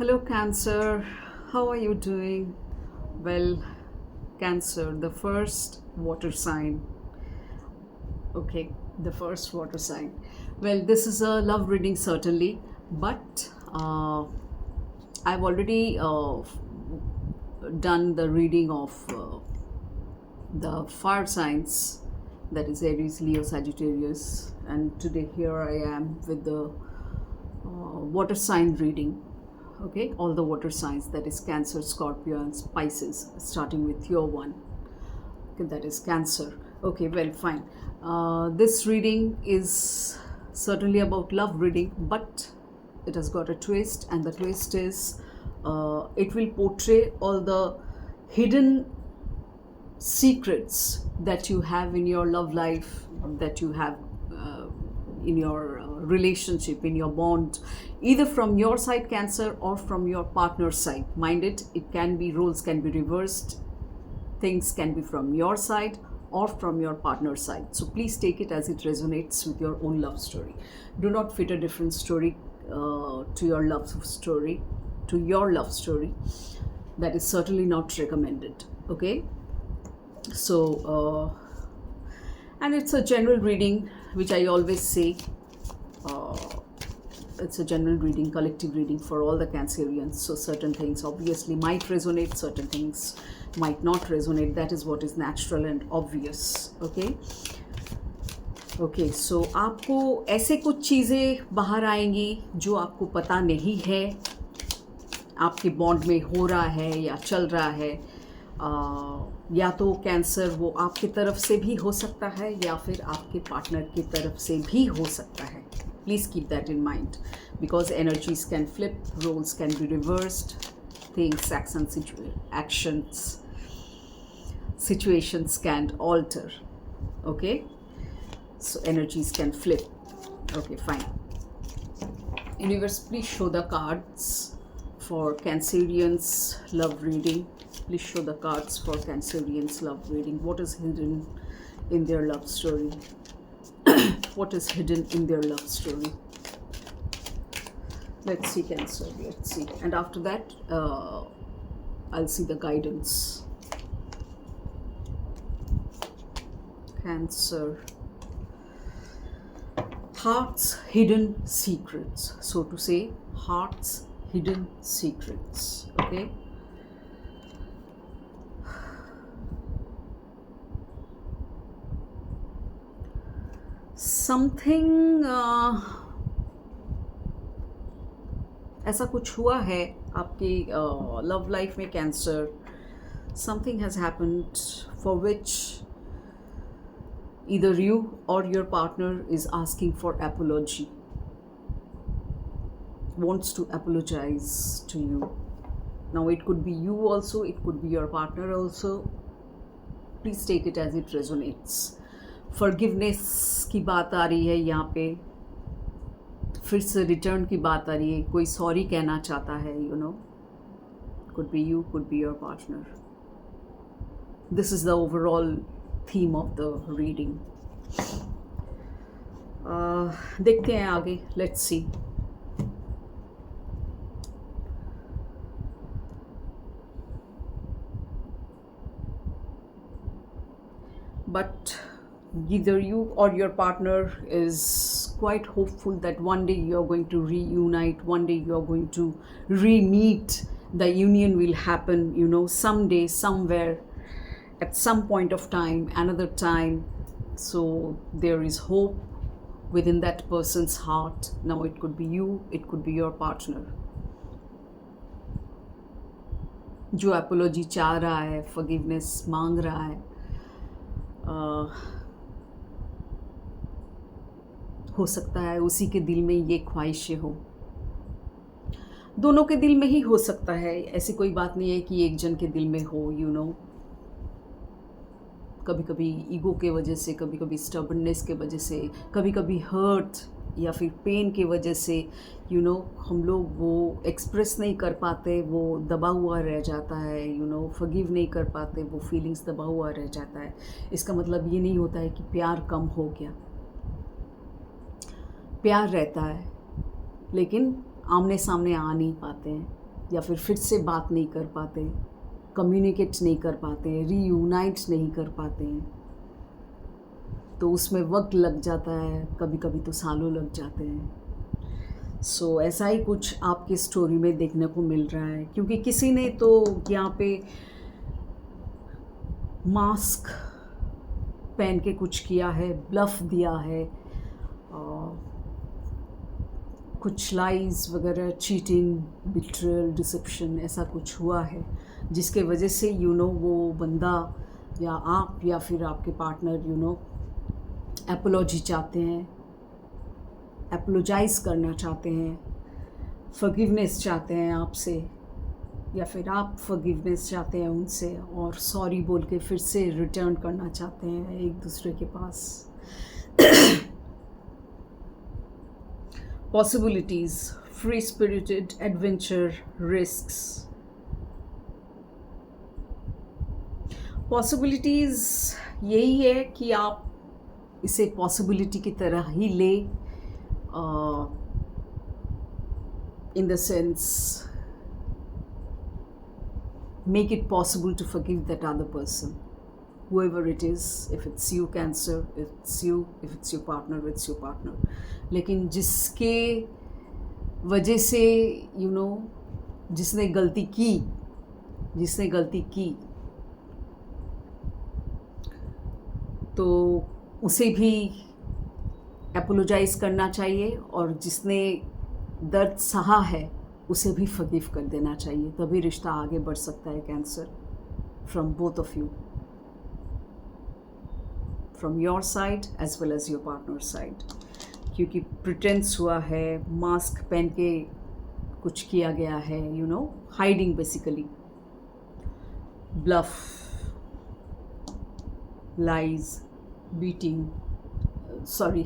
Hello, Cancer. How are you doing? Well, Cancer, the first water sign. Okay, the first water sign. Well, this is a love reading, certainly, but I've already done the reading of the fire signs, that is Aries, Leo, Sagittarius, and today here I am with the water sign reading. Okay, all the water signs, that is Cancer, Scorpio, and Pisces, starting with your one. Okay, that is Cancer. Okay, well, fine. This reading is certainly about love reading, but it has got a twist, and the twist is it will portray all the hidden secrets that you have in your love life, that you have in your relationship, in your bond, either from your side, Cancer, or from your partner's side. Mind it can be, roles can be reversed. Things can be from your side or from your partner's side. So please take it as it resonates with your own love story. Do not fit a different story to your love story, to your love story. That is certainly not recommended. Okay. So, and it's a general reading, which I always say. It's a general reading, collective reading for all the Cancerians. So certain things obviously might resonate, certain things might not resonate. That is what is natural and obvious. Okay. Okay, so आपको ऐसे कुछ चीज़ें बाहर आएंगी जो आपको पता नहीं है, आपके बॉन्ड में हो रहा है या चल रहा है. या तो कैंसर वो आपकी तरफ से भी हो सकता है या फिर आपके पार्टनर की तरफ से भी हो सकता है. Please keep that in mind, because energies can flip, roles can be reversed, things, actions, situations can alter. Okay, so energies can flip. Okay, fine. Universe, please show the cards for Cancerians love reading. Please show the cards for Cancerians love reading. What is hidden in their love story? What is hidden in their love story? Let's see, Cancer. Let's see. And after that, I'll see the guidance. Cancer. Heart's hidden secrets. So to say, heart's hidden secrets. Okay. Something ऐसा कुछ हुआ है आपकी love life में, cancer. Something has happened for which either you or your partner is asking for apology, wants to apologize to you. Now it could be you also, it could be your partner also. Please take it as it resonates. Forgiveness की बात आ रही है यहाँ पे, फिर से return की बात आ रही है, कोई सॉरी कहना चाहता है, you know. Could be you, could be your partner. This is the overall theme of the reading. देखते हैं आगे. Let's see. But either you or your partner is quite hopeful that one day you're going to reunite, one day you're going to re-meet, the union will happen, you know, someday, somewhere, at some point of time, another time. So there is hope within that person's heart. Now it could be you, it could be your partner, जो apology चाह रहा है, forgiveness मांग रहा है. हो सकता है उसी के दिल में ये ख्वाहिशें हो, दोनों के दिल में ही हो सकता है. ऐसी कोई बात नहीं है कि एक जन के दिल में हो, यू नो. कभी कभी ईगो के वजह से, कभी कभी स्टबर्ननेस के वजह से, कभी कभी हर्ट या फिर पेन के वजह से, यू नो, हम लोग वो एक्सप्रेस नहीं कर पाते, वो दबा हुआ रह जाता है, यू नो. फॉरगिव नहीं कर पाते, वो फीलिंग्स दबा हुआ रह जाता है. इसका मतलब ये नहीं होता है कि प्यार कम हो गया. प्यार रहता है, लेकिन आमने सामने आ नहीं पाते हैं. या फिर से बात नहीं कर पाते, कम्युनिकेट नहीं कर पाते, रीयूनाइट नहीं कर पाते हैं, तो उसमें वक्त लग जाता है, कभी कभी तो सालों लग जाते हैं। सो ऐसा ही कुछ आपकी स्टोरी में देखने को मिल रहा है, क्योंकि किसी ने तो यहाँ पे मास्क पहन के कुछ किया है, ब्लफ दिया है, कुछ लाइज वगैरह, चीटिंग, बिट्रेयल, डिसेप्शन, ऐसा कुछ हुआ है जिसके वजह से वो बंदा या आप या फिर आपके पार्टनर एपोलॉजी चाहते हैं, एपोलोजाइज करना चाहते हैं, फॉरगिवनेस चाहते हैं आपसे, या फिर आप फॉरगिवनेस चाहते हैं उनसे और सॉरी बोल के फिर से रिटर्न करना चाहते हैं एक दूसरे के पास। Possibilities, free spirited adventure, risks. Possibilities यही है कि आप इसे पॉसिबिलिटी की तरह ही ले, in the sense make it possible to forgive that other person, whoever it is, if it's you Cancer, it's you, if it's your partner, it's your partner. लेकिन जिसके वजह से जिसने गलती की तो उसे भी एपोलोजाइज करना चाहिए, और जिसने दर्द सहा है उसे भी फॉरगिव कर देना चाहिए, तभी रिश्ता आगे बढ़ सकता है cancer, from both of you, from your side as well as your partner side. क्योंकि प्रिटेंस हुआ है, मास्क पहन के कुछ किया गया है, hiding basically, bluff, lies, beating, sorry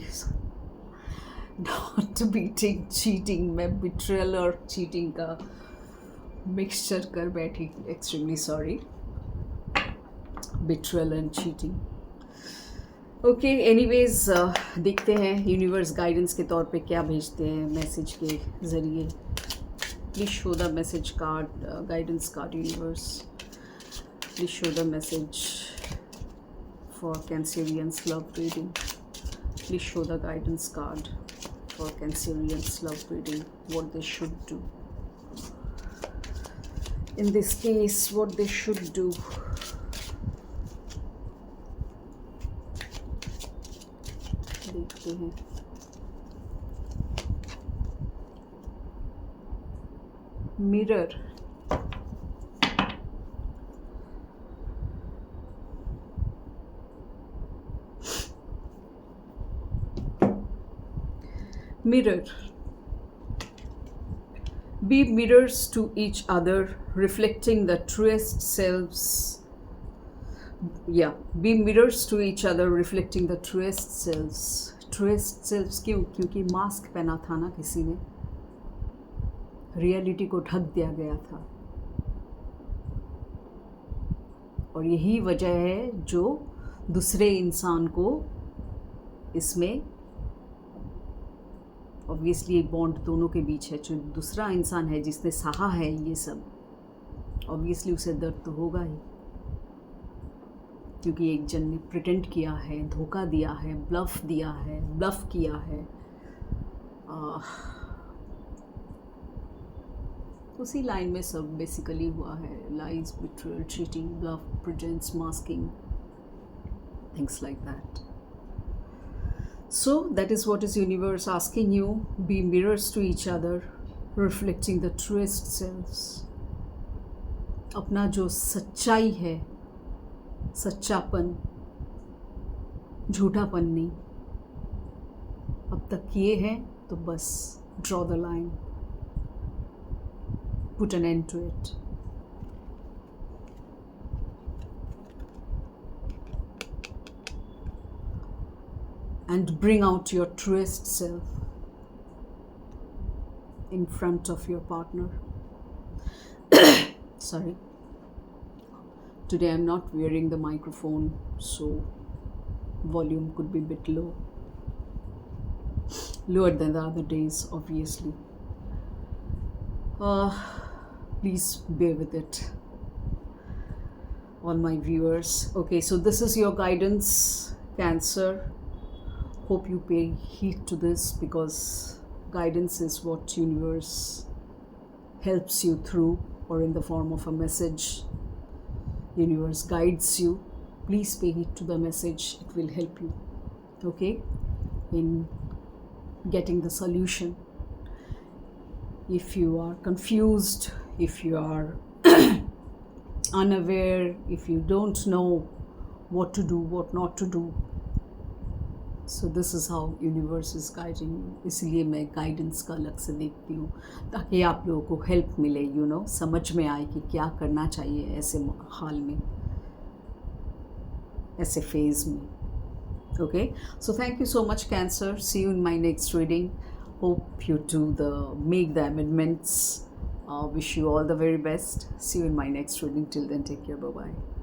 not beating, cheating, मैं बिट्रेयल और चीटिंग का मिक्सचर कर बैठी, extremely sorry, betrayal and cheating. Okay, anyways देखते हैं यूनिवर्स गाइडेंस के तौर पे क्या भेजते हैं मैसेज के ज़रिए। Please show the message card, guidance card universe, please show the message for Cancerians love reading, please show the guidance card for Cancerians love reading, what they should do in this case, what they should do। देखते हैं। Mirror, mirror, be mirrors to each other, reflecting the truest selves, be mirrors to each other, reflecting the truest selves। truest selves क्यों? क्योंकि mask पहना था ना किसी ने, reality को ढक दिया गया था, और यही वजह है जो दूसरे इंसान को इसमें, ऑब्वियसली एक बॉन्ड दोनों के बीच है, जो दूसरा इंसान है जिसने सहा है ये सब, ऑब्वियसली उसे दर्द तो होगा ही, क्योंकि एक जन ने प्रिटेंड किया है, धोखा दिया है, ब्लफ दिया है, ब्लफ किया है, उसी लाइन में सब बेसिकली हुआ है, lies, betrayal, cheating, bluff, pretense, masking, things like that. So that is what is universe asking you, be mirrors to each other, reflecting the truest selves। अपना जो सच्चाई है, सच्चापन, झूठापन नहीं, अब तक किए हैं तो बस draw the line, put an end to it. And bring out your truest self in front of your partner। Sorry, today I'm not wearing the microphone, so volume could be a bit low, lower than the other days, obviously। Please bear with it, all my viewers. Okay, so this is your guidance, Cancer. Hope you pay heed to this, because guidance is what universe helps you through, or in the form of a message. Universe guides you. Please pay heed to the message. It will help you, okay, in getting the solution. If you are confused, if you are unaware, if you don't know what to do, what not to do, so this is how universe is guiding you. इसलिए मैं guidance का अलग से देखती हूँ, ताकि आप लोगों को help मिले, you know, समझ में आए कि क्या करना चाहिए ऐसे हाल में, ऐसे phase में. Okay, so thank you so much, Cancer. See you in my next reading. Hope you make the amendments. Wish you all the very best. See you in my next reading. Till then, take care. Bye bye.